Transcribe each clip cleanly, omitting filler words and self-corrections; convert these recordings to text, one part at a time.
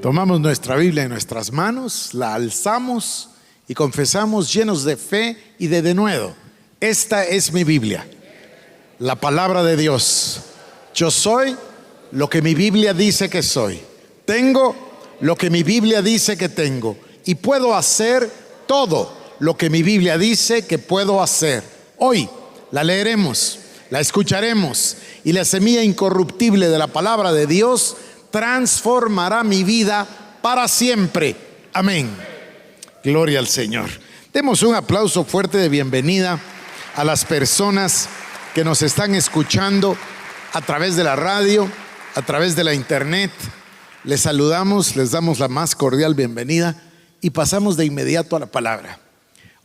Tomamos nuestra Biblia en nuestras manos, la alzamos y confesamos llenos de fe y de denuedo: esta es mi Biblia, la palabra de Dios. Yo soy lo que mi Biblia dice que soy. Tengo lo que mi Biblia dice que tengo. Y puedo hacer todo lo que mi Biblia dice que puedo hacer. Hoy la leeremos, la escucharemos, y la semilla incorruptible de la palabra de Dios transformará mi vida para siempre. Amén. Gloria al Señor. Demos un aplauso fuerte de bienvenida a las personas que nos están escuchando a través de la radio, a través de la internet. Les saludamos, les damos la más cordial bienvenida y pasamos de inmediato a la palabra.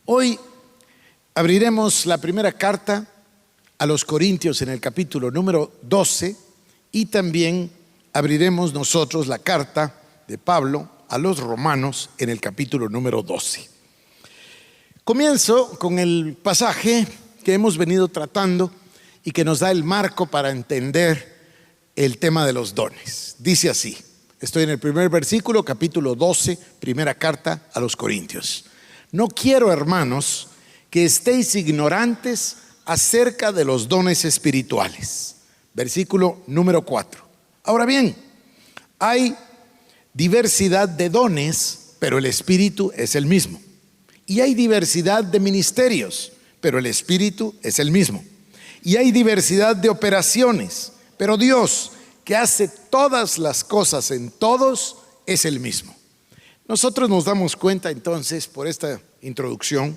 Hoy abriremos la primera carta a los Corintios en el capítulo número 12, y también abriremos nosotros la carta de Pablo a los Romanos en el capítulo número 12. Comienzo con el pasaje que hemos venido tratando y que nos da el marco para entender el tema de los dones. Dice así, estoy en el primer versículo, capítulo 12, primera carta a los Corintios. No quiero, hermanos, que estéis ignorantes acerca de los dones espirituales. Versículo número 4. Ahora bien, hay diversidad de dones, pero el Espíritu es el mismo. Y hay diversidad de ministerios, pero el Espíritu es el mismo. Y hay diversidad de operaciones, pero Dios, que hace todas las cosas en todos, es el mismo. Nosotros nos damos cuenta entonces, por esta introducción,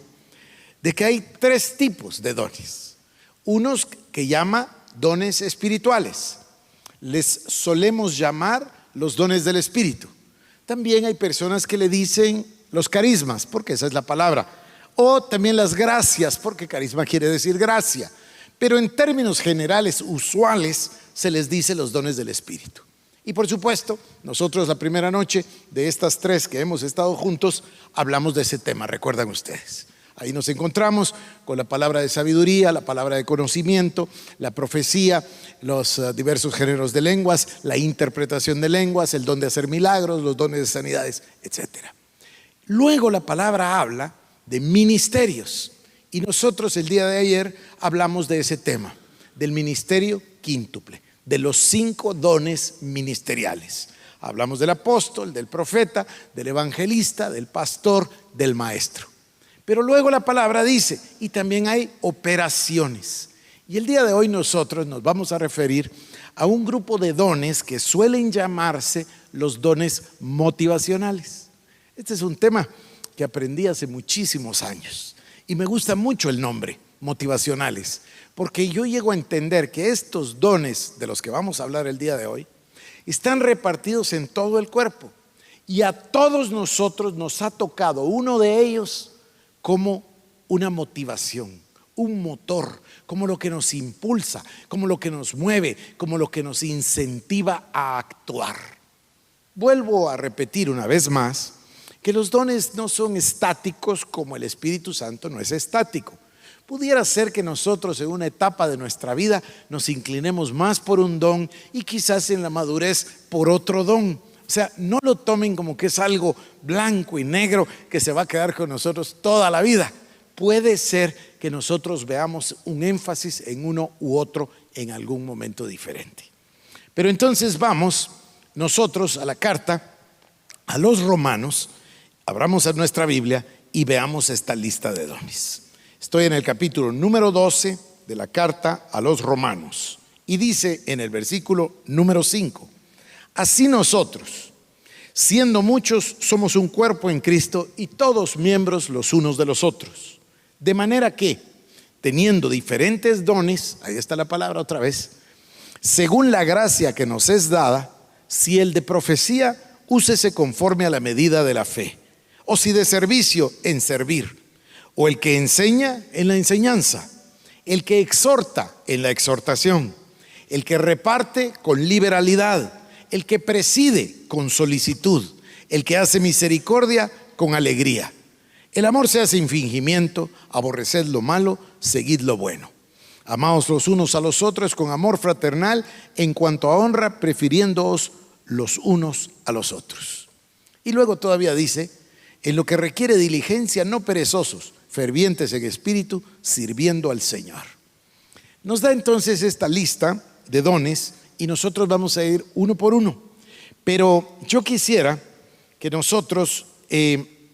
de que hay tres tipos de dones. Unos que llama dones espirituales. Les solemos llamar los dones del Espíritu. También hay personas que le dicen los carismas, porque esa es la palabra. O también las gracias, porque carisma quiere decir gracia. Pero en términos generales, usuales, se les dice los dones del Espíritu. Y por supuesto, nosotros la primera noche de estas tres que hemos estado juntos, hablamos de ese tema, recuerdan ustedes. Ahí nos encontramos con la palabra de sabiduría, la palabra de conocimiento, la profecía, los diversos géneros de lenguas, la interpretación de lenguas, el don de hacer milagros, los dones de sanidades, etc. Luego la palabra habla de ministerios, y nosotros el día de ayer hablamos de ese tema, del ministerio quíntuple, de los 5 dones ministeriales. Hablamos del apóstol, del profeta, del evangelista, del pastor, del maestro. Pero luego la palabra dice, y también hay operaciones. Y el día de hoy nosotros nos vamos a referir a un grupo de dones que suelen llamarse los dones motivacionales. Este es un tema que aprendí hace muchísimos años y me gusta mucho el nombre, motivacionales, porque yo llego a entender que estos dones de los que vamos a hablar el día de hoy están repartidos en todo el cuerpo, y a todos nosotros nos ha tocado uno de ellos como una motivación, un motor, como lo que nos impulsa, como lo que nos mueve, como lo que nos incentiva a actuar. Vuelvo a repetir una vez más que los dones no son estáticos, como el Espíritu Santo no es estático. Pudiera ser que nosotros en una etapa de nuestra vida nos inclinemos más por un don y quizás en la madurez por otro don. O sea, no lo tomen como que es algo blanco y negro que se va a quedar con nosotros toda la vida. Puede ser que nosotros veamos un énfasis en uno u otro en algún momento diferente. Pero entonces vamos nosotros a la carta a los Romanos, abramos a nuestra Biblia y veamos esta lista de dones. Estoy en el capítulo número 12 de la carta a los Romanos y dice en el versículo número 5: así nosotros, siendo muchos, somos un cuerpo en Cristo y todos miembros los unos de los otros. De manera que, teniendo diferentes dones, ahí está la palabra otra vez, según la gracia que nos es dada, si el de profecía, úsese conforme a la medida de la fe, o si de servicio, en servir, o el que enseña, en la enseñanza, el que exhorta, en la exhortación, el que reparte, con liberalidad, el que preside, con solicitud, el que hace misericordia, con alegría. El amor sea sin fingimiento, aborreced lo malo, seguid lo bueno. Amaos los unos a los otros con amor fraternal, en cuanto a honra, prefiriéndoos los unos a los otros. Y luego todavía dice, en lo que requiere diligencia, no perezosos, fervientes en espíritu, sirviendo al Señor. Nos da entonces esta lista de dones y nosotros vamos a ir uno por uno. Pero yo quisiera que nosotros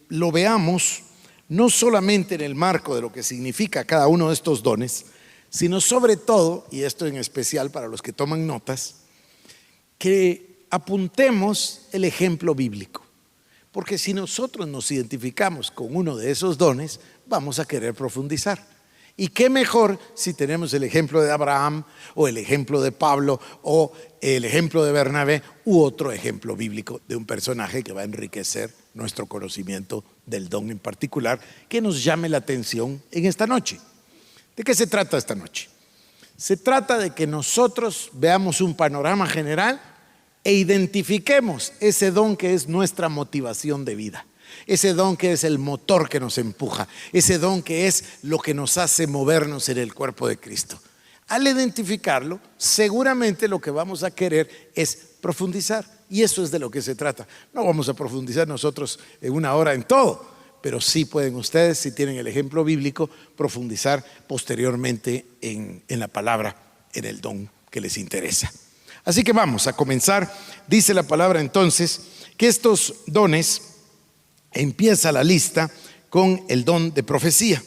lo veamos no solamente en el marco de lo que significa cada uno de estos dones, sino sobre todo, y esto en especial para los que toman notas, que apuntemos el ejemplo bíblico. Porque si nosotros nos identificamos con uno de esos dones, vamos a querer profundizar. Y qué mejor si tenemos el ejemplo de Abraham o el ejemplo de Pablo o el ejemplo de Bernabé u otro ejemplo bíblico de un personaje que va a enriquecer nuestro conocimiento del don en particular, que nos llame la atención en esta noche. ¿De qué se trata esta noche? Se trata de que nosotros veamos un panorama general e identifiquemos ese don que es nuestra motivación de vida, ese don que es el motor que nos empuja, ese don que es lo que nos hace movernos en el cuerpo de Cristo. Al identificarlo, seguramente lo que vamos a querer es profundizar, y eso es de lo que se trata. No vamos a profundizar nosotros en una hora en todo, pero sí pueden ustedes, si tienen el ejemplo bíblico, profundizar posteriormente en la palabra, en el don que les interesa. Así que vamos a comenzar. Dice la palabra entonces que estos dones, empieza la lista con el don de profecía.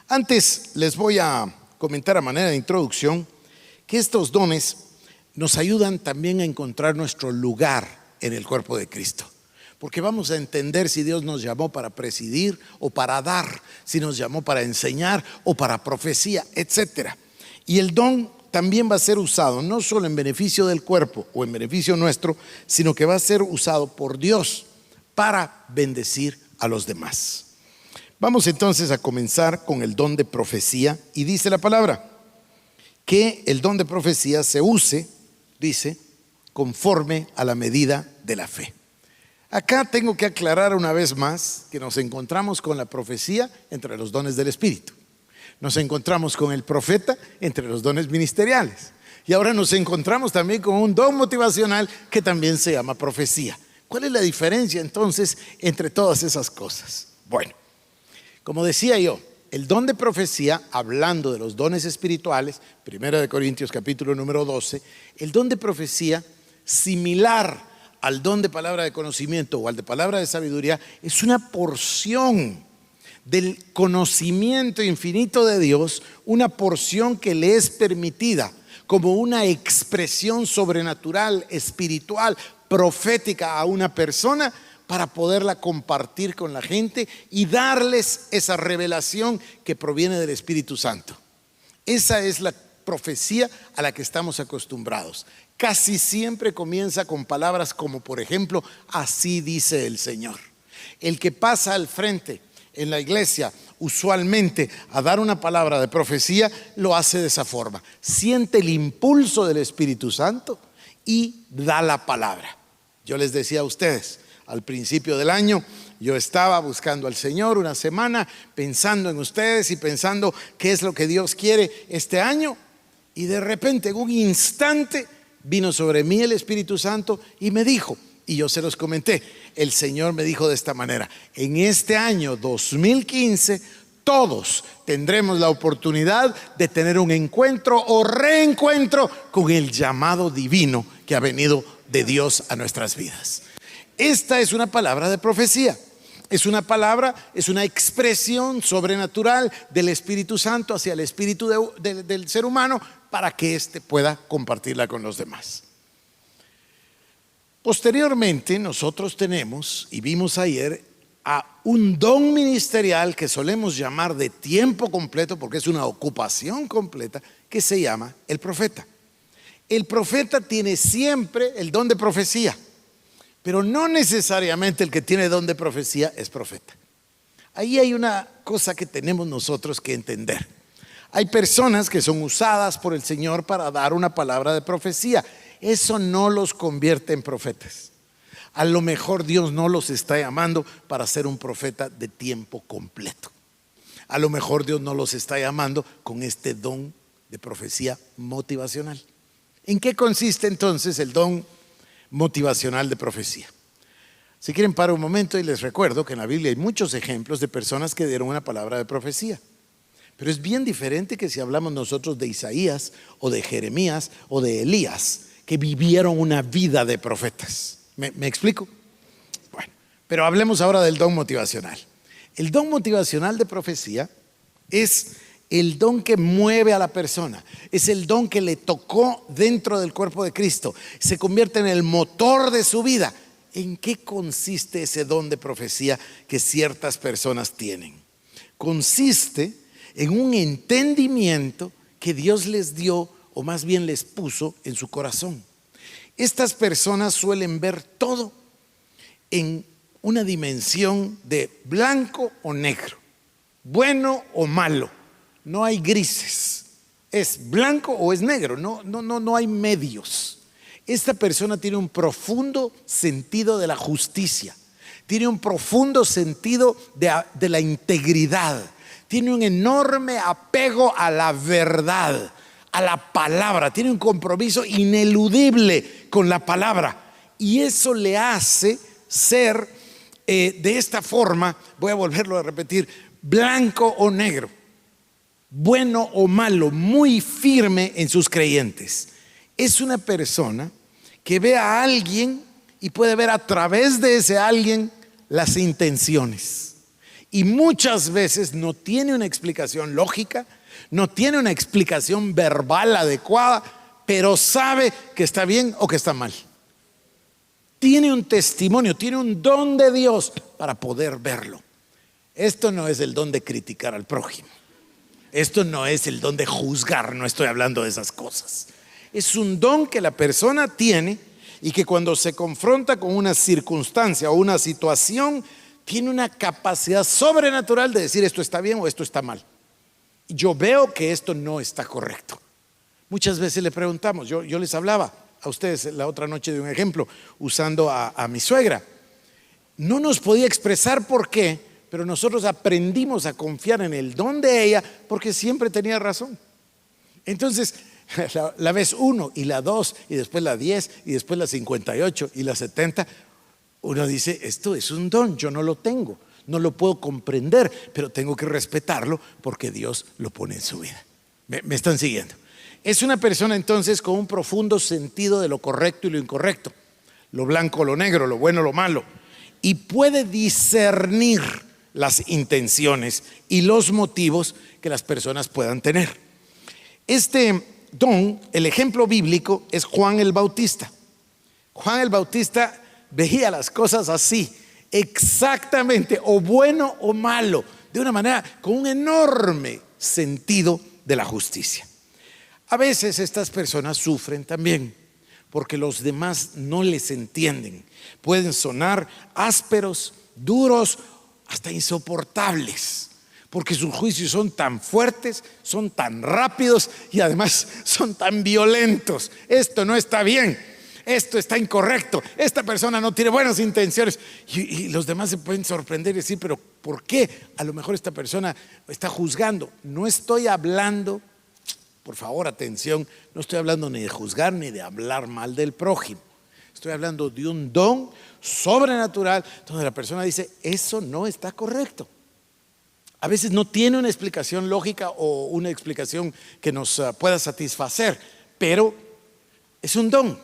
Antes les voy a comentar a manera de introducción que estos dones nos ayudan también a encontrar nuestro lugar en el cuerpo de Cristo. Porque vamos a entender si Dios nos llamó para presidir o para dar, si nos llamó para enseñar o para profecía, etc. Y el don también va a ser usado no solo en beneficio del cuerpo o en beneficio nuestro, sino que va a ser usado por Dios para bendecir a los demás. Vamos entonces a comenzar con el don de profecía, y dice la palabra que el don de profecía se use, dice, conforme a la medida de la fe. Acá tengo que aclarar una vez más que nos encontramos con la profecía entre los dones del Espíritu. Nos encontramos con el profeta entre los dones ministeriales. Y ahora nos encontramos también con un don motivacional que también se llama profecía. ¿Cuál es la diferencia entonces entre todas esas cosas? Bueno, como decía yo, el don de profecía, hablando de los dones espirituales, 1 Corintios capítulo número 12, el don de profecía, similar al don de palabra de conocimiento o al de palabra de sabiduría, es una porción del conocimiento infinito de Dios, una porción que le es permitida como una expresión sobrenatural, espiritual, profética a una persona para poderla compartir con la gente y darles esa revelación que proviene del Espíritu Santo. Esa es la profecía a la que estamos acostumbrados. Casi siempre comienza con palabras como, por ejemplo, así dice el Señor. El que pasa al frente en la iglesia usualmente a dar una palabra de profecía lo hace de esa forma. Siente el impulso del Espíritu Santo y da la palabra. Yo les decía a ustedes, al principio del año yo estaba buscando al Señor una semana, pensando en ustedes y pensando qué es lo que Dios quiere este año, y de repente en un instante vino sobre mí el Espíritu Santo y me dijo, y yo se los comenté, el Señor me dijo de esta manera: en este año 2015 todos tendremos la oportunidad de tener un encuentro o reencuentro con el llamado divino que ha venido de Dios a nuestras vidas. Esta es una palabra de profecía. Es una palabra, es una expresión sobrenatural del Espíritu Santo hacia el espíritu del ser humano para que éste pueda compartirla con los demás. Posteriormente nosotros tenemos, y vimos ayer, a un don ministerial que solemos llamar de tiempo completo, porque es una ocupación completa, que se llama el profeta. El profeta tiene siempre el don de profecía, pero no necesariamente el que tiene don de profecía es profeta. Ahí hay una cosa que tenemos nosotros que entender. Hay personas que son usadas por el Señor para dar una palabra de profecía. Eso no los convierte en profetas. A lo mejor Dios no los está llamando para ser un profeta de tiempo completo. A lo mejor Dios no los está llamando con este don de profecía motivacional. ¿En qué consiste entonces el don motivacional de profecía? Si quieren, paro un momento y les recuerdo que en la Biblia hay muchos ejemplos de personas que dieron una palabra de profecía. Pero es bien diferente que si hablamos nosotros de Isaías o de Jeremías o de Elías, que vivieron una vida de profetas. ¿Me explico? Bueno, pero hablemos ahora del don motivacional. El don motivacional de profecía es el don que mueve a la persona, es el don que le tocó dentro del cuerpo de Cristo, se convierte en el motor de su vida. ¿En qué consiste ese don de profecía que ciertas personas tienen? Consiste en un entendimiento que Dios les dio, o más bien les puso en su corazón. Estas personas suelen ver todo en una dimensión de blanco o negro, bueno o malo. No hay grises, es blanco o es negro, no hay medios. Esta persona tiene un profundo sentido de la justicia, tiene un profundo sentido de la integridad, tiene un enorme apego a la verdad, a la palabra, tiene un compromiso ineludible con la palabra, y eso le hace ser de esta forma, voy a volverlo a repetir, blanco o negro, bueno o malo, muy firme en sus creyentes. Es una persona que ve a alguien y puede ver a través de ese alguien las intenciones. Y muchas veces no tiene una explicación lógica, no tiene una explicación verbal adecuada, pero sabe que está bien o que está mal. Tiene un testimonio, tiene un don de Dios para poder verlo. Esto no es el don de criticar al prójimo. Esto no es el don de juzgar, no estoy hablando de esas cosas. Es un don que la persona tiene y que cuando se confronta con una circunstancia o una situación, tiene una capacidad sobrenatural de decir esto está bien o esto está mal. Yo veo que esto no está correcto. Muchas veces le preguntamos, yo les hablaba a ustedes la otra noche de un ejemplo usando a mi suegra. No nos podía expresar por qué, pero nosotros aprendimos a confiar en el don de ella porque siempre tenía razón. Entonces, la vez 1 y la 2 y después la 10 y después la 58 y la 70, uno dice, esto es un don, yo no lo tengo, no lo puedo comprender, pero tengo que respetarlo porque Dios lo pone en su vida. ¿Me están siguiendo? Es una persona entonces con un profundo sentido de lo correcto y lo incorrecto, lo blanco o lo negro, lo bueno o lo malo, y puede discernir las intenciones y los motivos que las personas puedan tener. Este don, el ejemplo bíblico es Juan el Bautista. Juan el Bautista veía las cosas así, exactamente, o bueno o malo, de una manera con un enorme sentido de la justicia. A veces estas personas sufren también porque los demás no les entienden. Pueden sonar ásperos, duros, hasta insoportables, porque sus juicios son tan fuertes, son tan rápidos y además son tan violentos. Esto no está bien, esto está incorrecto, esta persona no tiene buenas intenciones, y los demás se pueden sorprender y decir, pero ¿por qué? A lo mejor esta persona está juzgando. No estoy hablando, por favor, atención, no estoy hablando ni de juzgar ni de hablar mal del prójimo. Estoy hablando de un don sobrenatural donde la persona dice, eso no está correcto. A veces no tiene una explicación lógica o una explicación que nos pueda satisfacer, pero es un don.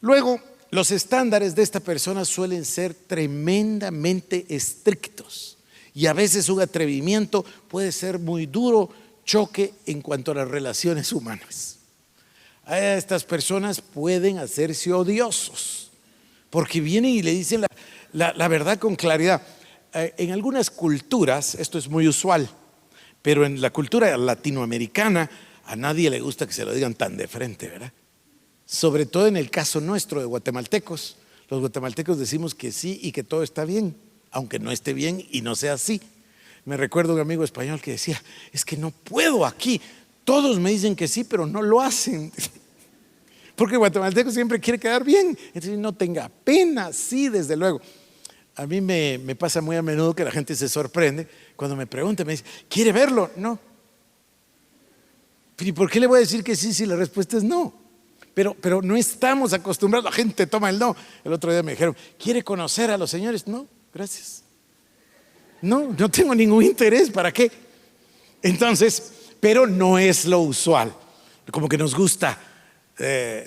Luego, los estándares de esta persona suelen ser tremendamente estrictos y a veces un atrevimiento puede ser muy duro, choque en cuanto a las relaciones humanas. Estas personas pueden hacerse odiosos porque vienen y le dicen la verdad con claridad. En algunas culturas esto es muy usual, pero en la cultura latinoamericana a nadie le gusta que se lo digan tan de frente, ¿verdad? Sobre todo en el caso nuestro de guatemaltecos. Los guatemaltecos decimos que sí y que todo está bien, aunque no esté bien y no sea así. Me recuerdo un amigo español que decía, es que no puedo aquí, todos me dicen que sí, pero no lo hacen. Porque el guatemalteco siempre quiere quedar bien. Entonces no tenga pena, sí, desde luego. A mí me pasa muy a menudo que la gente se sorprende cuando me pregunta, me dice, ¿quiere verlo? No. ¿Y por qué le voy a decir que sí si la respuesta es no? pero no estamos acostumbrados. La gente toma el no. El otro día me dijeron, ¿quiere conocer a los señores? No, gracias. No tengo ningún interés, ¿para qué? Entonces, pero no es lo usual. Como que nos gusta.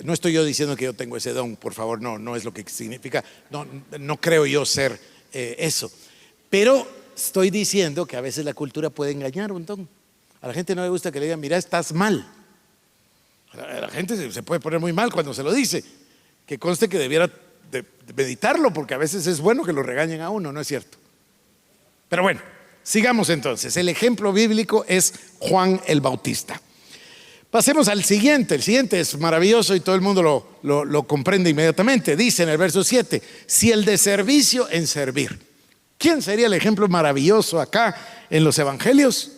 No estoy yo diciendo que yo tengo ese don, por favor, no es lo que significa. No creo yo ser eso. Pero estoy diciendo que a veces la cultura puede engañar un don. A la gente no le gusta que le digan, mira, estás mal. La gente se puede poner muy mal cuando se lo dice. Que conste que debiera de meditarlo, porque a veces es bueno que lo regañen a uno, ¿no es cierto? Pero bueno, sigamos entonces. El ejemplo bíblico es Juan el Bautista. Pasemos al siguiente. El siguiente es maravilloso y todo el mundo lo comprende inmediatamente. Dice en el verso 7, si el de servicio en servir. ¿Quién sería el ejemplo maravilloso acá en los evangelios?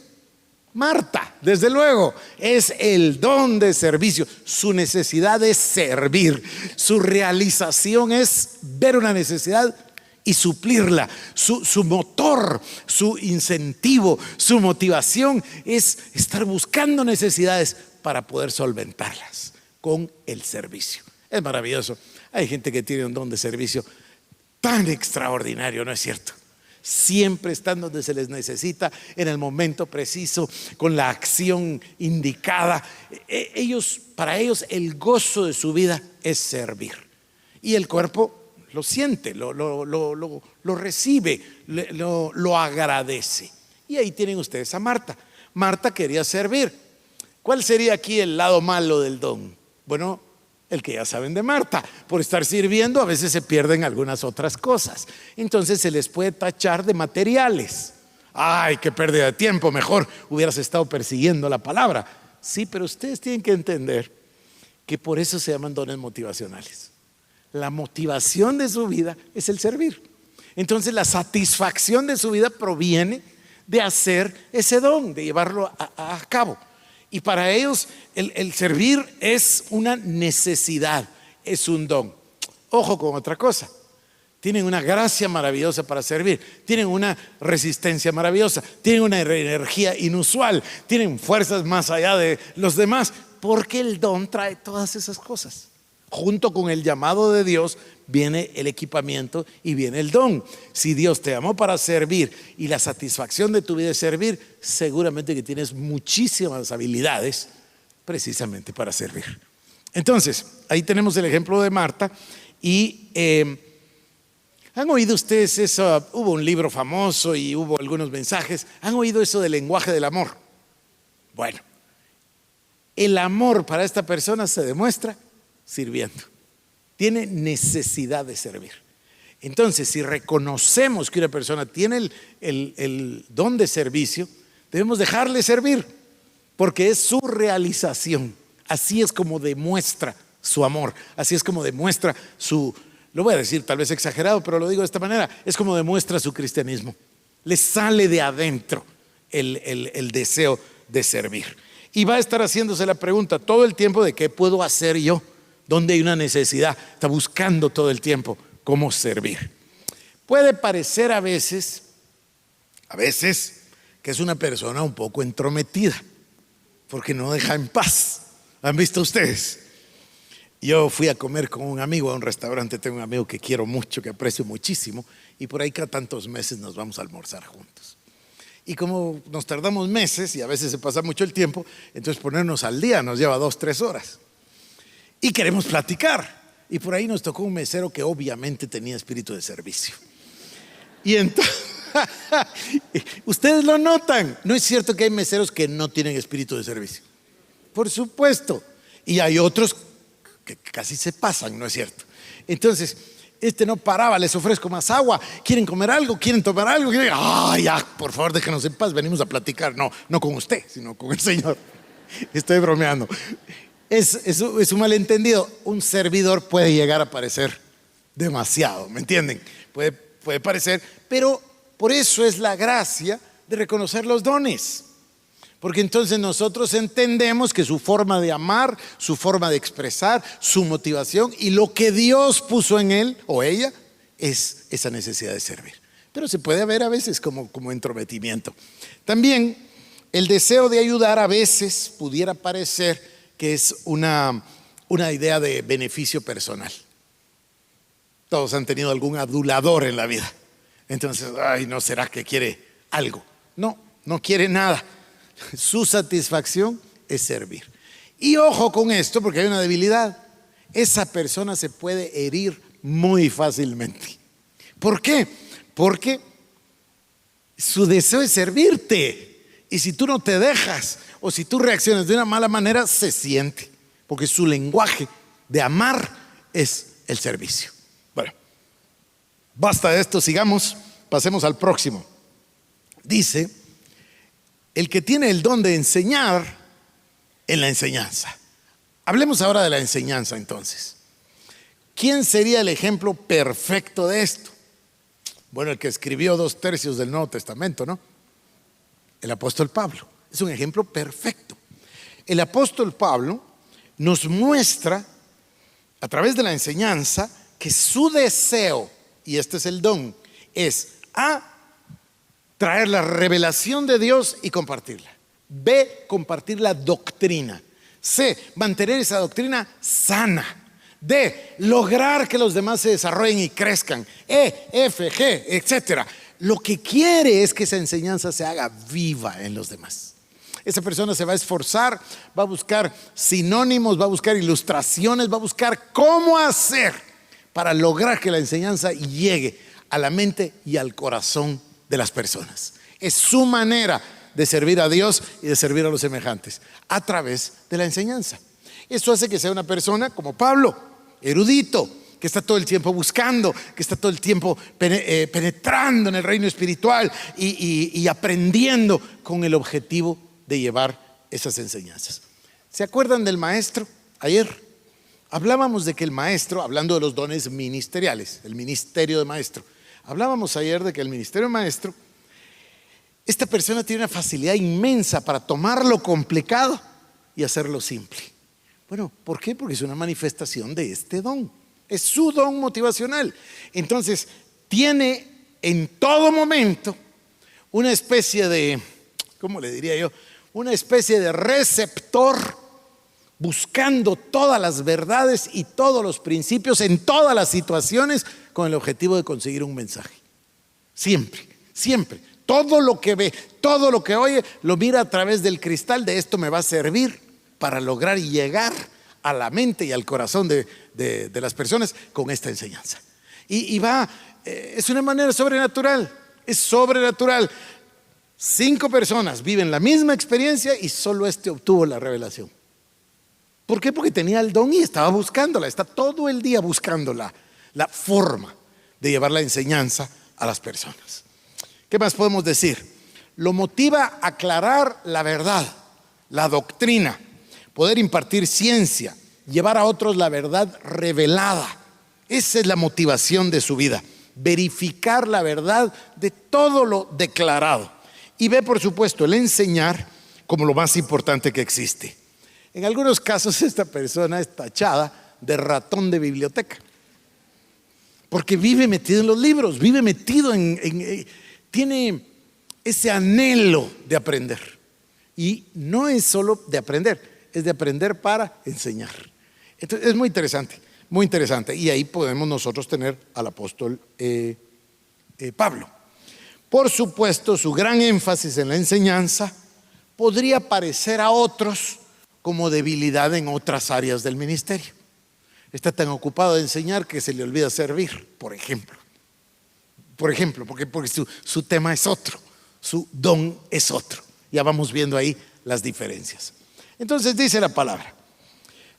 Marta, desde luego, es el don de servicio. Su necesidad es servir. Su realización es ver una necesidad y suplirla. Su motor, su incentivo, su motivación es estar buscando necesidades para poder solventarlas con el servicio. Es maravilloso. Hay gente que tiene un don de servicio tan extraordinario, ¿no es cierto? Siempre están donde se les necesita, en el momento preciso, con la acción indicada. Para ellos el gozo de su vida es servir. Y el cuerpo lo siente, lo recibe, lo agradece. Y ahí tienen ustedes a Marta. Marta quería servir. ¿Cuál sería aquí el lado malo del don? Bueno, el que ya saben de Marta. Por estar sirviendo a veces se pierden algunas otras cosas. Entonces se les puede tachar de materiales. Ay, qué pérdida de tiempo, mejor hubieras estado persiguiendo la palabra. Sí, pero ustedes tienen que entender que por eso se llaman dones motivacionales. La motivación de su vida es el servir. Entonces la satisfacción de su vida proviene de hacer ese don, de llevarlo a cabo. Y para ellos el servir es una necesidad, es un don. Ojo con otra cosa. Tienen una gracia maravillosa para servir, tienen una resistencia maravillosa, tienen una energía inusual, tienen fuerzas más allá de los demás, porque el don trae todas esas cosas. Junto con el llamado de Dios viene el equipamiento y viene el don. Si Dios te llamó para servir y la satisfacción de tu vida es servir, seguramente que tienes muchísimas habilidades precisamente para servir. Entonces, ahí tenemos el ejemplo de Marta. Y ¿han oído ustedes eso? Hubo un libro famoso y hubo algunos mensajes. ¿Han oído eso del lenguaje del amor? Bueno, el amor para esta persona se demuestra sirviendo. Tiene necesidad de servir. Entonces, si reconocemos que una persona tiene el don de servicio, debemos dejarle servir, porque es su realización. Así es como demuestra su amor, así es como demuestra lo voy a decir tal vez exagerado, pero lo digo de esta manera, es como demuestra su cristianismo. Le sale de adentro el deseo de servir. Y va a estar haciéndose la pregunta todo el tiempo de qué puedo hacer yo, donde hay una necesidad. Está buscando todo el tiempo cómo servir. Puede parecer a veces que es una persona un poco entrometida, porque no deja en paz. ¿Han visto ustedes? Yo fui a comer con un amigo a un restaurante. Tengo un amigo que quiero mucho, que aprecio muchísimo, y por ahí cada tantos meses nos vamos a almorzar juntos. Y como nos tardamos meses y a veces se pasa mucho el tiempo, entonces ponernos al día nos lleva 2-3 horas. Y queremos platicar. Y por ahí nos tocó un mesero que obviamente tenía espíritu de servicio. Y entonces, ustedes lo notan. ¿No es cierto que hay meseros que no tienen espíritu de servicio? Por supuesto. Y hay otros que casi se pasan, ¿no es cierto? Entonces, no paraba, les ofrezco más agua. ¿Quieren comer algo? ¿Quieren tomar algo? Ay, ya, por favor, déjenos en paz, venimos a platicar. No con usted, sino con el Señor. Estoy bromeando. Es un malentendido. Un servidor puede llegar a parecer demasiado, ¿me entienden? Puede parecer, pero por eso es la gracia de reconocer los dones. Porque entonces nosotros entendemos que su forma de amar, su forma de expresar, su motivación y lo que Dios puso en él o ella es esa necesidad de servir. Pero se puede ver a veces como entrometimiento. También el deseo de ayudar a veces pudiera parecer que es una una idea de beneficio personal. Todos han tenido algún adulador en la vida. Entonces, ay, ¿no será que quiere algo? No, no quiere nada. Su satisfacción es servir. Y ojo con esto, porque hay una debilidad. Esa persona se puede herir muy fácilmente. ¿Por qué? Porque su deseo es servirte. Y si tú no te dejas, o si tú reaccionas de una mala manera, se siente. Porque su lenguaje de amar es el servicio. Bueno, basta de esto, sigamos, pasemos al próximo. Dice, el que tiene el don de enseñar en la enseñanza. Hablemos ahora de la enseñanza entonces. ¿Quién sería el ejemplo perfecto de esto? Bueno, el que escribió 2/3 del Nuevo Testamento, ¿no? El apóstol Pablo. Es un ejemplo perfecto. El apóstol Pablo nos muestra a través de la enseñanza que su deseo, y este es el don, es A, traer la revelación de Dios y compartirla. B, compartir la doctrina. C, mantener esa doctrina sana. D, lograr que los demás se desarrollen y crezcan. E, F, G, etcétera. Lo que quiere es que esa enseñanza se haga viva en los demás. Esa persona se va a esforzar, va a buscar sinónimos, va a buscar ilustraciones, va a buscar cómo hacer para lograr que la enseñanza llegue a la mente y al corazón de las personas. Es su manera de servir a Dios y de servir a los semejantes a través de la enseñanza. Eso hace que sea una persona como Pablo, erudito, que está todo el tiempo buscando, que está todo el tiempo penetrando en el reino espiritual y aprendiendo con el objetivo de llevar esas enseñanzas. ¿Se acuerdan del maestro? Ayer hablábamos de que el maestro, hablando de los dones ministeriales, el ministerio de maestro, hablábamos ayer de que el ministerio de maestro, esta persona tiene una facilidad inmensa para tomar lo complicado y hacerlo simple. Bueno, ¿por qué? Porque es una manifestación de este don. Es su don motivacional. Entonces, tiene en todo momento una especie de, ¿cómo le diría yo? Una especie de receptor buscando todas las verdades y todos los principios en todas las situaciones con el objetivo de conseguir un mensaje. Siempre, siempre. Todo lo que ve, todo lo que oye, lo mira a través del cristal de esto me va a servir para lograr llegar a la mente y al corazón de las personas con esta enseñanza. Y va, es una manera sobrenatural, es sobrenatural. 5 personas viven la misma experiencia y solo este obtuvo la revelación. ¿Por qué? Porque tenía el don y estaba buscándola, está todo el día buscando la forma de llevar la enseñanza a las personas. ¿Qué más podemos decir? Lo motiva a aclarar la verdad, la doctrina, poder impartir ciencia, llevar a otros la verdad revelada. Esa es la motivación de su vida, verificar la verdad de todo lo declarado. Y ve, por supuesto, el enseñar como lo más importante que existe. En algunos casos esta persona es tachada de ratón de biblioteca, porque vive metido en los libros, vive metido tiene ese anhelo de aprender. Y no es solo de aprender, es de aprender para enseñar. Entonces es muy interesante, muy interesante. Y ahí podemos nosotros tener al apóstol Pablo. Por supuesto, su gran énfasis en la enseñanza podría parecer a otros como debilidad en otras áreas del ministerio. Está tan ocupado de enseñar que se le olvida servir, por ejemplo. Porque su tema es otro, su don es otro. Ya vamos viendo ahí las diferencias. Entonces dice la palabra: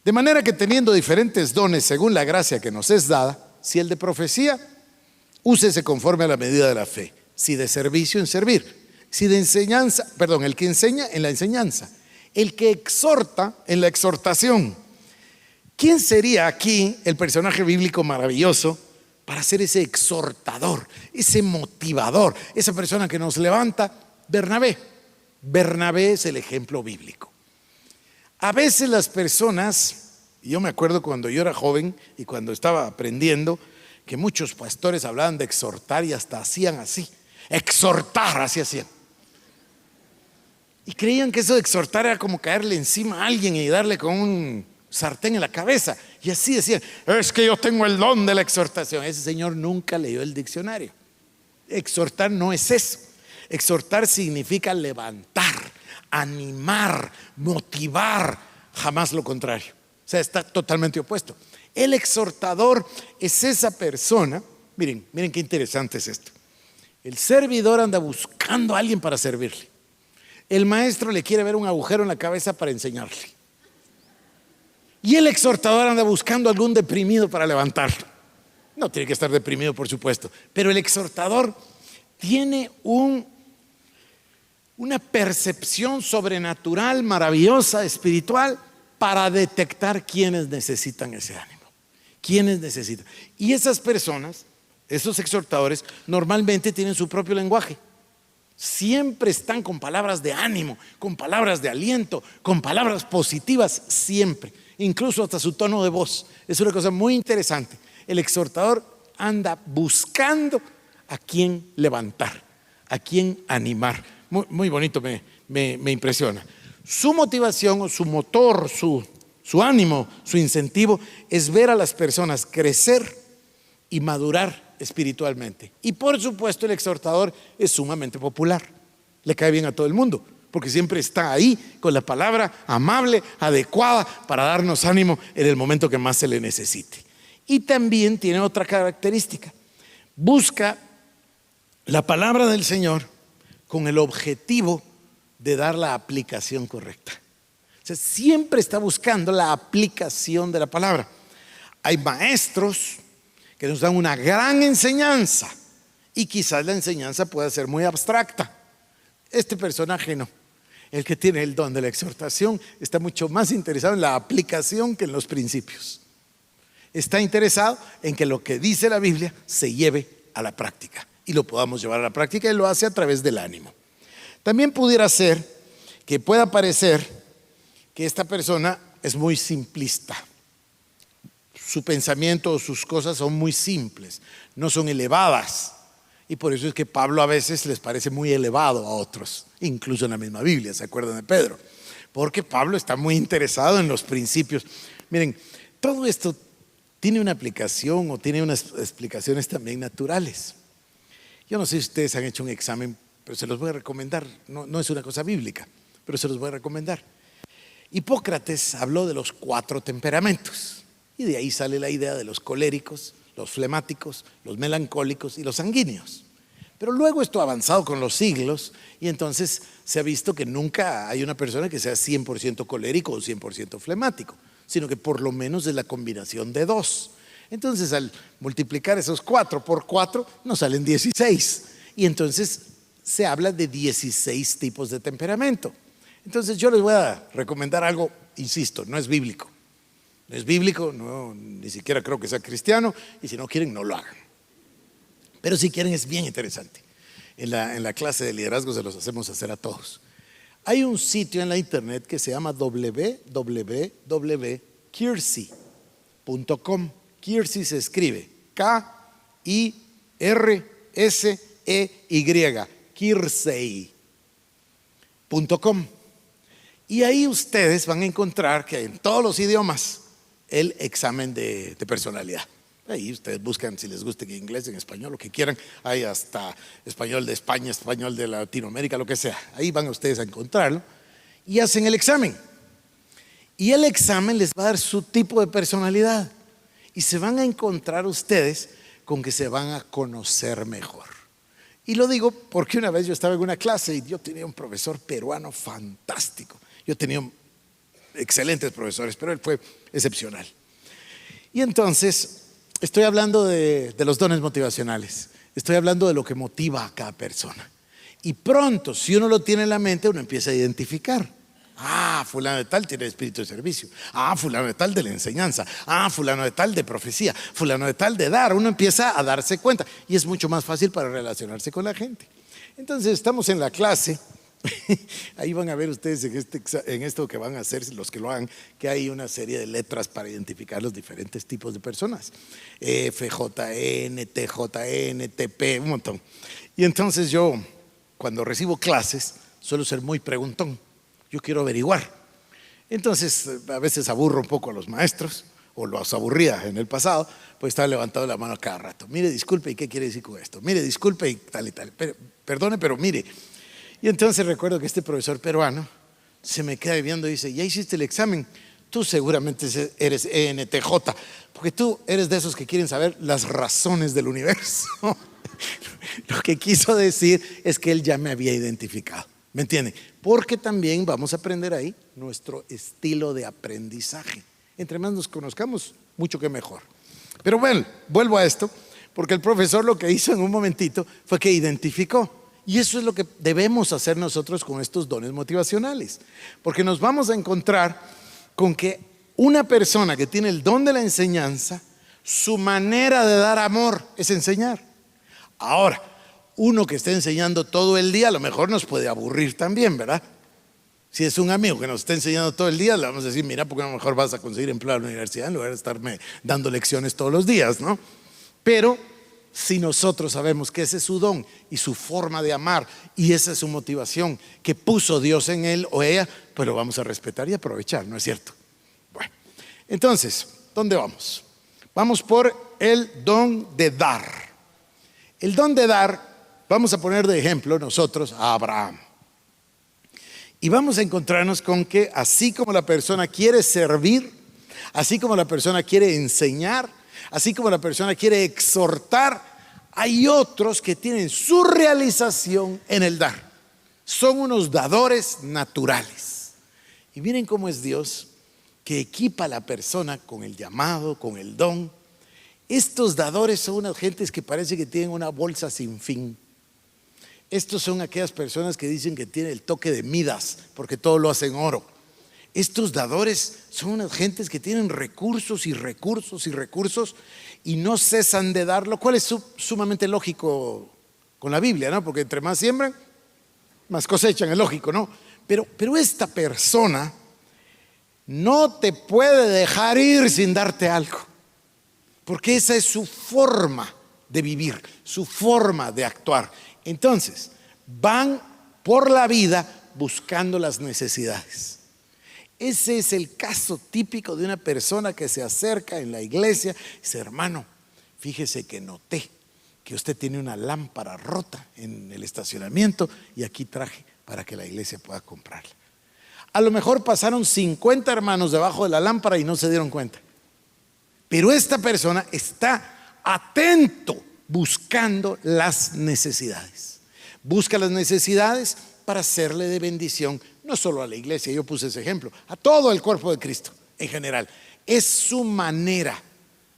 de manera que teniendo diferentes dones según la gracia que nos es dada, si el de profecía, úsese conforme a la medida de la fe. Si de servicio, en servir. Si de enseñanza, el que enseña, en la enseñanza. El que exhorta, en la exhortación. ¿Quién sería aquí el personaje bíblico maravilloso para ser ese exhortador, ese motivador, esa persona que nos levanta? Bernabé. Bernabé es el ejemplo bíblico. A veces las personas, y yo me acuerdo cuando yo era joven y cuando estaba aprendiendo, que muchos pastores hablaban de exhortar y hasta hacían así. Exhortar, así hacían. Y creían que eso de exhortar era como caerle encima a alguien y darle con un sartén en la cabeza. Y así decían, es que yo tengo el don de la exhortación. Ese señor nunca leyó el diccionario. Exhortar no es eso. Exhortar significa levantar, animar, motivar, jamás lo contrario. O sea, está totalmente opuesto. El exhortador es esa persona. Miren qué interesante es esto. El servidor anda buscando a alguien para servirle. El maestro le quiere ver un agujero en la cabeza para enseñarle. Y el exhortador anda buscando a algún deprimido para levantarlo. No tiene que estar deprimido, por supuesto, pero el exhortador tiene una percepción sobrenatural, maravillosa, espiritual, para detectar quienes necesitan ese ánimo. Quienes necesitan. Y esas personas, esos exhortadores, normalmente tienen su propio lenguaje. Siempre están con palabras de ánimo, con palabras de aliento, con palabras positivas, siempre. Incluso hasta su tono de voz. Es una cosa muy interesante. El exhortador anda buscando a quién levantar, a quién animar. Muy bonito, me impresiona. Su motivación o su motor, su ánimo, su incentivo es ver a las personas crecer y madurar espiritualmente. Y por supuesto el exhortador es sumamente popular. Le cae bien a todo el mundo, porque siempre está ahí con la palabra amable, adecuada para darnos ánimo en el momento que más se le necesite. Y también tiene otra característica. Busca la palabra del Señor con el objetivo de dar la aplicación correcta. O sea, siempre está buscando la aplicación de la palabra. Hay maestros que nos dan una gran enseñanza y quizás la enseñanza pueda ser muy abstracta. Este personaje no. El que tiene el don de la exhortación está mucho más interesado en la aplicación que en los principios. Está interesado en que lo que dice la Biblia se lleve a la práctica y lo podamos llevar a la práctica, y lo hace a través del ánimo. También pudiera ser que pueda parecer que esta persona es muy simplista. Su pensamiento o sus cosas son muy simples, no son elevadas. Y por eso es que Pablo a veces les parece muy elevado a otros, incluso en la misma Biblia, ¿se acuerdan de Pedro? Porque Pablo está muy interesado en los principios. Miren, todo esto tiene una aplicación o tiene unas explicaciones también naturales. Yo no sé si ustedes han hecho un examen, pero se los voy a recomendar. No es una cosa bíblica, pero se los voy a recomendar. Hipócrates habló de los 4 temperamentos y de ahí sale la idea de los coléricos, los flemáticos, los melancólicos y los sanguíneos. Pero luego esto ha avanzado con los siglos y entonces se ha visto que nunca hay una persona que sea 100% colérico o 100% flemático, sino que por lo menos es la combinación de 2. Entonces al multiplicar esos 4 por 4 nos salen 16 y entonces se habla de 16 tipos de temperamento. Entonces yo les voy a recomendar algo, insisto, no es bíblico. No es bíblico, ni siquiera creo que sea cristiano, y si no quieren, no lo hagan. Pero si quieren, es bien interesante. En la clase de liderazgo se los hacemos hacer a todos. Hay un sitio en la internet que se llama www.kirsey.com. Kirsey se escribe Kirsey, Kirsey.com. Y ahí ustedes van a encontrar que en todos los idiomas el examen de personalidad. Ahí ustedes buscan, si les gusta, en inglés, en español, lo que quieran. Hay hasta español de España, español de Latinoamérica, lo que sea. Ahí van ustedes a encontrarlo y hacen el examen. Y el examen les va a dar su tipo de personalidad. Y se van a encontrar ustedes con que se van a conocer mejor. Y lo digo porque una vez yo estaba en una clase y yo tenía un profesor peruano fantástico. Yo tenía excelentes profesores, pero él fue excepcional. Y entonces estoy hablando de los dones motivacionales. Estoy hablando de lo que motiva a cada persona. Y pronto, si uno lo tiene en la mente, uno empieza a identificar. Fulano de tal tiene espíritu de servicio. Fulano de tal de la enseñanza. Fulano de tal de profecía. Fulano de tal de dar. Uno empieza a darse cuenta y es mucho más fácil para relacionarse con la gente. Entonces estamos en la clase. Ahí van a ver ustedes en esto que van a hacer, los que lo hagan, que hay una serie de letras para identificar los diferentes tipos de personas. FJN, TJN, TP, un montón. Y entonces yo, cuando recibo clases, suelo ser muy preguntón. Yo quiero averiguar. Entonces, a veces aburro un poco a los maestros, o los aburría en el pasado, pues estaba levantando la mano cada rato. Mire, disculpe, ¿y qué quiere decir con esto? Mire, disculpe, y tal y tal. Perdone, pero mire. Y entonces recuerdo que este profesor peruano se me queda viendo y dice: ¿ya hiciste el examen? Tú seguramente eres ENTJ, porque tú eres de esos que quieren saber las razones del universo. Lo que quiso decir es que él ya me había identificado. ¿Me entiende? Porque también vamos a aprender ahí nuestro estilo de aprendizaje. Entre más nos conozcamos, mucho que mejor. Pero bueno, vuelvo a esto, porque el profesor lo que hizo en un momentito fue que identificó. Y eso es lo que debemos hacer nosotros con estos dones motivacionales. Porque nos vamos a encontrar con que una persona que tiene el don de la enseñanza, su manera de dar amor es enseñar. Ahora, uno que esté enseñando todo el día a lo mejor nos puede aburrir también, ¿verdad? Si es un amigo que nos está enseñando todo el día, le vamos a decir: mira, porque a lo mejor vas a conseguir empleo en la universidad en lugar de estarme dando lecciones todos los días, ¿no? Pero si nosotros sabemos que ese es su don y su forma de amar, y esa es su motivación que puso Dios en él o ella, pues lo vamos a respetar y aprovechar, ¿no es cierto? Bueno, entonces, ¿dónde vamos? Vamos por el don de dar. El don de dar, vamos a poner de ejemplo nosotros a Abraham. Y vamos a encontrarnos con que así como la persona quiere servir, así como la persona quiere enseñar, así como la persona quiere exhortar, hay otros que tienen su realización en el dar. Son unos dadores naturales. Y miren cómo es Dios, que equipa a la persona con el llamado, con el don. Estos dadores son unas gentes que parece que tienen una bolsa sin fin. Estos son aquellas personas que dicen que tienen el toque de Midas, porque todo lo hacen oro. Estos dadores son unas gentes que tienen recursos y recursos y recursos y no cesan de dar, lo cual es sumamente lógico con la Biblia, ¿no? Porque entre más siembran, más cosechan, es lógico, ¿no? Pero esta persona no te puede dejar ir sin darte algo, porque esa es su forma de vivir, su forma de actuar. Entonces, van por la vida buscando las necesidades. Ese es el caso típico de una persona que se acerca en la iglesia y dice: hermano, fíjese que noté que usted tiene una lámpara rota en el estacionamiento y aquí traje para que la iglesia pueda comprarla. A lo mejor pasaron 50 hermanos debajo de la lámpara y no se dieron cuenta. Pero esta persona está atento buscando las necesidades. Busca las necesidades para hacerle de bendición, no solo a la iglesia, yo puse ese ejemplo, a todo el cuerpo de Cristo en general. Es su manera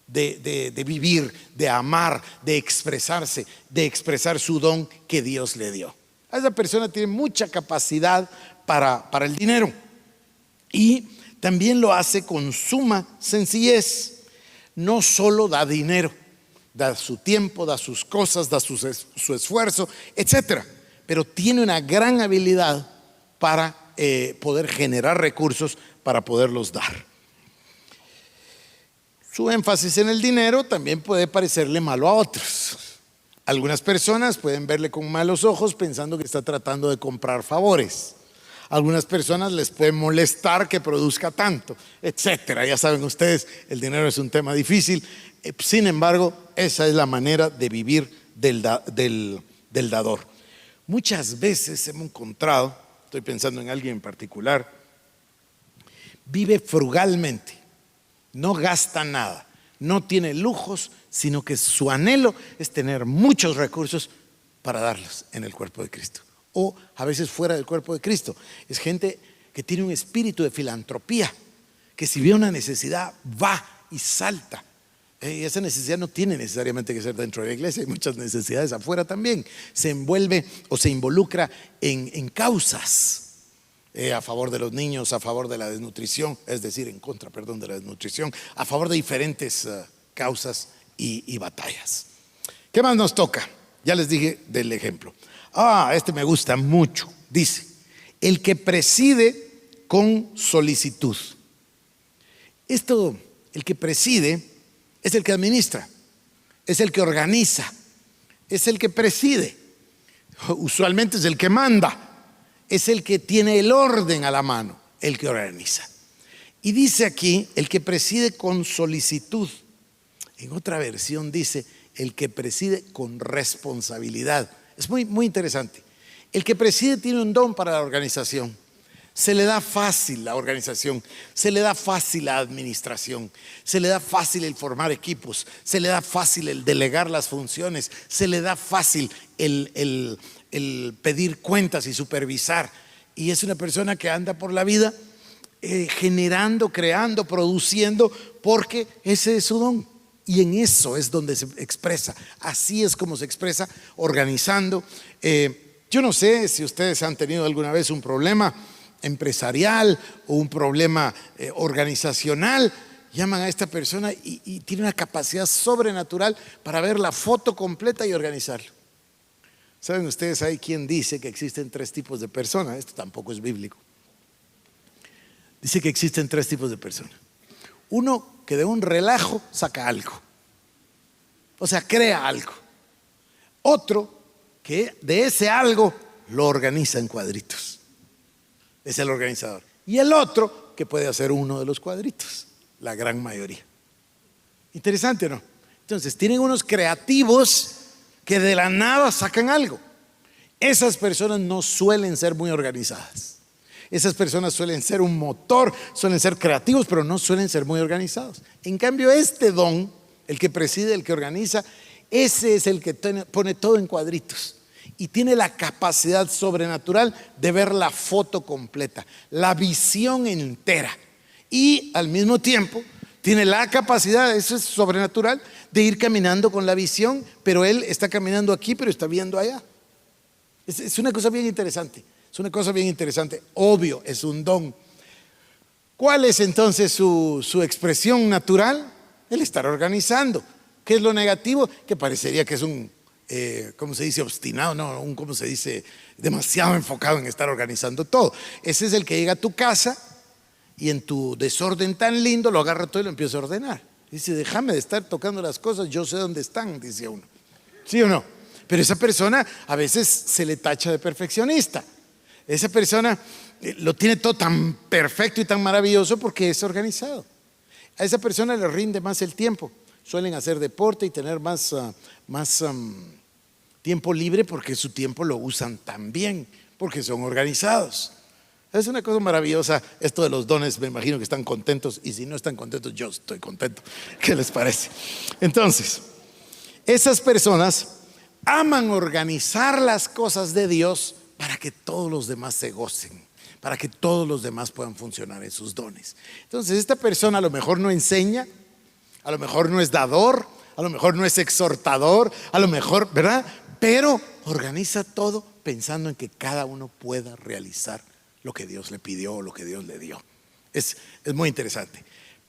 de vivir, de amar, de expresarse, de expresar su don que Dios le dio. A esa persona tiene mucha capacidad para el dinero y también lo hace con suma sencillez. No solo da dinero, da su tiempo, da sus cosas, da su esfuerzo, etcétera, pero tiene una gran habilidad para poder generar recursos para poderlos dar. Su énfasis en el dinero también puede parecerle malo a otros. Algunas personas pueden verle con malos ojos pensando que está tratando de comprar favores. Algunas personas les puede molestar que produzca tanto, etcétera. Ya saben ustedes, el dinero es un tema difícil. Sin embargo, esa es la manera de vivir del dador. Muchas veces hemos encontrado, estoy pensando en alguien en particular, vive frugalmente, no gasta nada, no tiene lujos, sino que su anhelo es tener muchos recursos para darlos en el cuerpo de Cristo. O a veces fuera del cuerpo de Cristo. Es gente que tiene un espíritu de filantropía, que si ve una necesidad va y salta. Y esa necesidad no tiene necesariamente que ser dentro de la iglesia, hay muchas necesidades afuera también. Se envuelve o se involucra en causas a favor de los niños, a favor de la desnutrición, es decir, en contra, perdón, de la desnutrición, a favor de diferentes causas y batallas. ¿Qué más nos toca? Ya les dije del ejemplo. Este me gusta mucho. Dice: el que preside con solicitud. El que preside es el que administra, es el que organiza, es el que preside. Usualmente es el que manda, es el que tiene el orden a la mano, el que organiza. Y dice aquí, el que preside con solicitud. En otra versión dice, el que preside con responsabilidad. Es muy, muy interesante. El que preside tiene un don para la organización. Se le da fácil la organización, se le da fácil la administración, se le da fácil el formar equipos, se le da fácil el delegar las funciones, se le da fácil el pedir cuentas y supervisar. Y es una persona que anda por la vida generando, creando, produciendo, porque ese es su don. Y en eso es donde se expresa. Así es como se expresa, organizando. Yo no sé si ustedes han tenido alguna vez un problema empresarial o un problema organizacional. Llaman a esta persona y tiene una capacidad sobrenatural para ver la foto completa y organizarlo. ¿Saben ustedes? Hay quien dice que existen 3 tipos de personas. Esto tampoco es bíblico. Dice que existen 3 tipos de personas. Uno que de un relajo saca algo, o sea, crea algo. Otro que de ese algo lo organiza en cuadritos. Es el organizador. Y el otro que puede hacer uno de los cuadritos, la gran mayoría. Interesante, ¿no? Entonces tienen unos creativos que de la nada sacan algo. Esas personas no suelen ser muy organizadas. Esas personas suelen ser un motor, suelen ser creativos, pero no suelen ser muy organizados. En cambio, este don, el que preside, el que organiza, ese es el que pone todo en cuadritos y tiene la capacidad sobrenatural de ver la foto completa, la visión entera, y al mismo tiempo tiene la capacidad, eso es sobrenatural, de ir caminando con la visión, pero él está caminando aquí, pero está viendo allá. Es una cosa bien interesante. Es una cosa bien interesante. Obvio, es un don. ¿Cuál es entonces su expresión natural? El estar organizando. ¿Qué es lo negativo? Que parecería que es un, ¿cómo se dice? Obstinado, no, ¿cómo se dice? Demasiado enfocado en estar organizando todo. Ese es el que llega a tu casa y en tu desorden tan lindo lo agarra todo y lo empieza a ordenar. Dice, déjame de estar tocando las cosas, yo sé dónde están, dice uno. ¿Sí o no? Pero esa persona a veces se le tacha de perfeccionista. Esa persona lo tiene todo tan perfecto y tan maravilloso porque es organizado. A esa persona le rinde más el tiempo. Suelen hacer deporte y tener más tiempo libre porque su tiempo lo usan tan bien, porque son organizados. Es una cosa maravillosa esto de los dones. Me imagino que están contentos, y si no están contentos, yo estoy contento. ¿Qué les parece? Entonces, esas personas aman organizar las cosas de Dios para que todos los demás se gocen, para que todos los demás puedan funcionar en sus dones. Entonces esta persona a lo mejor no enseña, a lo mejor no es dador, a lo mejor no es exhortador, a lo mejor, ¿verdad? Pero organiza todo pensando en que cada uno pueda realizar lo que Dios le pidió o lo que Dios le dio. Es muy interesante.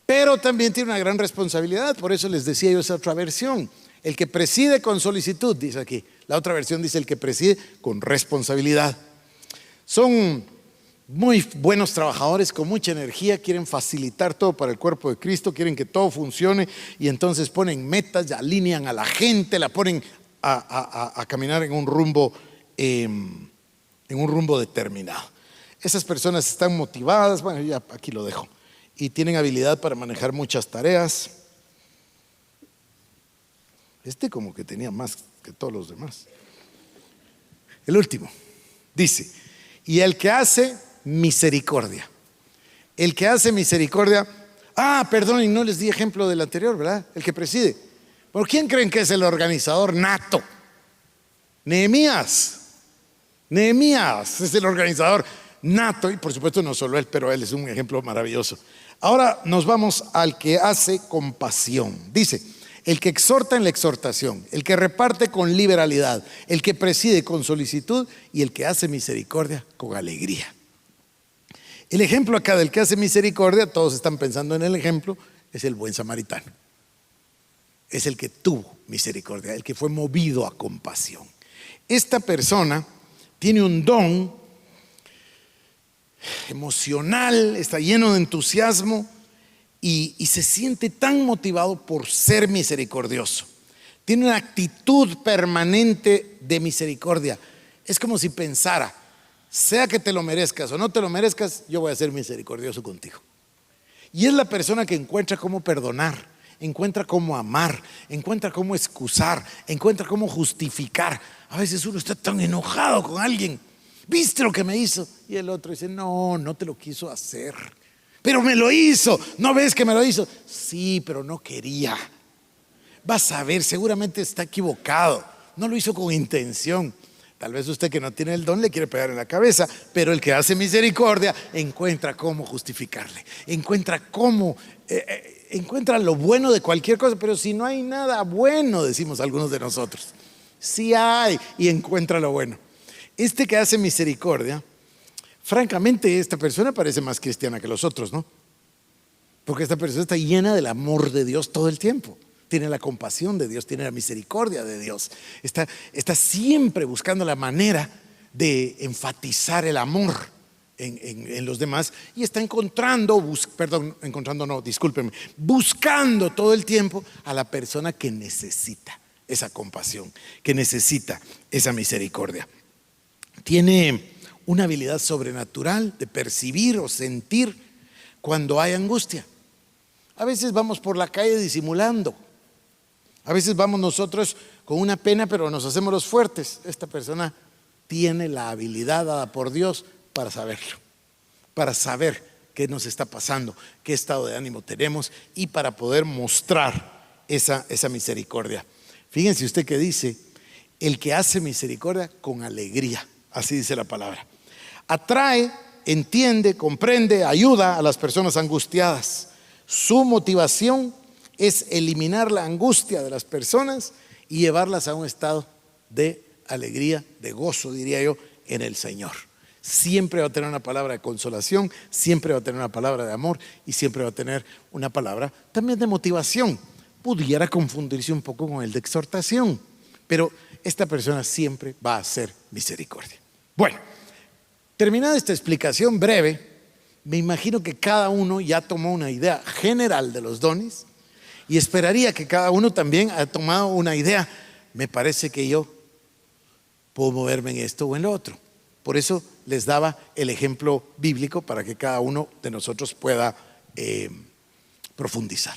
Pero también tiene una gran responsabilidad. Por eso les decía yo esa otra versión. El que preside con solicitud, dice aquí. La otra versión dice el que preside con responsabilidad. Son muy buenos trabajadores con mucha energía, quieren facilitar todo para el cuerpo de Cristo, quieren que todo funcione, y entonces ponen metas, alinean a la gente, la ponen a caminar en un rumbo determinado. Esas personas están motivadas, bueno, ya aquí lo dejo, y tienen habilidad para manejar muchas tareas. Este como que tenía más que todos los demás. El último dice, y el que hace misericordia. El que hace misericordia. Perdón, y no les di ejemplo del anterior, ¿verdad? El que preside. ¿Por quién creen que es el organizador nato? Nehemías. Nehemías es el organizador nato, y por supuesto no solo él, pero él es un ejemplo maravilloso. Ahora nos vamos al que hace compasión. Dice, el que exhorta en la exhortación, el que reparte con liberalidad, el que preside con solicitud y el que hace misericordia con alegría. El ejemplo acá del que hace misericordia, todos están pensando en el ejemplo, es el buen samaritano. Es el que tuvo misericordia, el que fue movido a compasión. Esta persona tiene un don emocional, está lleno de entusiasmo y se siente tan motivado por ser misericordioso. Tiene una actitud permanente de misericordia. Es como si pensara, sea que te lo merezcas o no te lo merezcas, yo voy a ser misericordioso contigo. Y es la persona que encuentra cómo perdonar, encuentra cómo amar, encuentra cómo excusar, encuentra cómo justificar. A veces uno está tan enojado con alguien. ¿Viste lo que me hizo? Y el otro dice, no, no te lo quiso hacer. Pero me lo hizo. ¿No ves que me lo hizo? Sí, pero no quería. Vas a ver, seguramente está equivocado. No lo hizo con intención. Tal vez usted que no tiene el don le quiere pegar en la cabeza, pero el que hace misericordia encuentra cómo justificarle, encuentra cómo, encuentra lo bueno de cualquier cosa. Pero si no hay nada bueno, decimos algunos de nosotros, sí hay, y encuentra lo bueno. Este que hace misericordia, francamente, esta persona parece más cristiana que los otros, ¿no? Porque esta persona está llena del amor de Dios todo el tiempo. Tiene la compasión de Dios, tiene la misericordia de Dios. Está siempre buscando la manera de enfatizar el amor en los demás. Y está buscando todo el tiempo a la persona que necesita esa compasión, que necesita esa misericordia. Tiene una habilidad sobrenatural de percibir o sentir cuando hay angustia. A veces vamos por la calle disimulando. A veces vamos nosotros con una pena, pero nos hacemos los fuertes. Esta persona tiene la habilidad dada por Dios para saberlo, para saber qué nos está pasando, qué estado de ánimo tenemos, y para poder mostrar esa misericordia. Fíjense usted que dice, el que hace misericordia con alegría, así dice la palabra. Atrae, entiende, comprende, ayuda a las personas angustiadas. Su motivación es eliminar la angustia de las personas y llevarlas a un estado de alegría, de gozo, diría yo, en el Señor. Siempre va a tener una palabra de consolación, siempre va a tener una palabra de amor, y siempre va a tener una palabra también de motivación. Pudiera confundirse un poco con el de exhortación, pero esta persona siempre va a hacer misericordia. Bueno, terminada esta explicación breve, me imagino que cada uno ya tomó una idea general de los dones. Y esperaría que cada uno también haya tomado una idea. Me parece que yo puedo moverme en esto o en lo otro. Por eso les daba el ejemplo bíblico para que cada uno de nosotros pueda profundizar.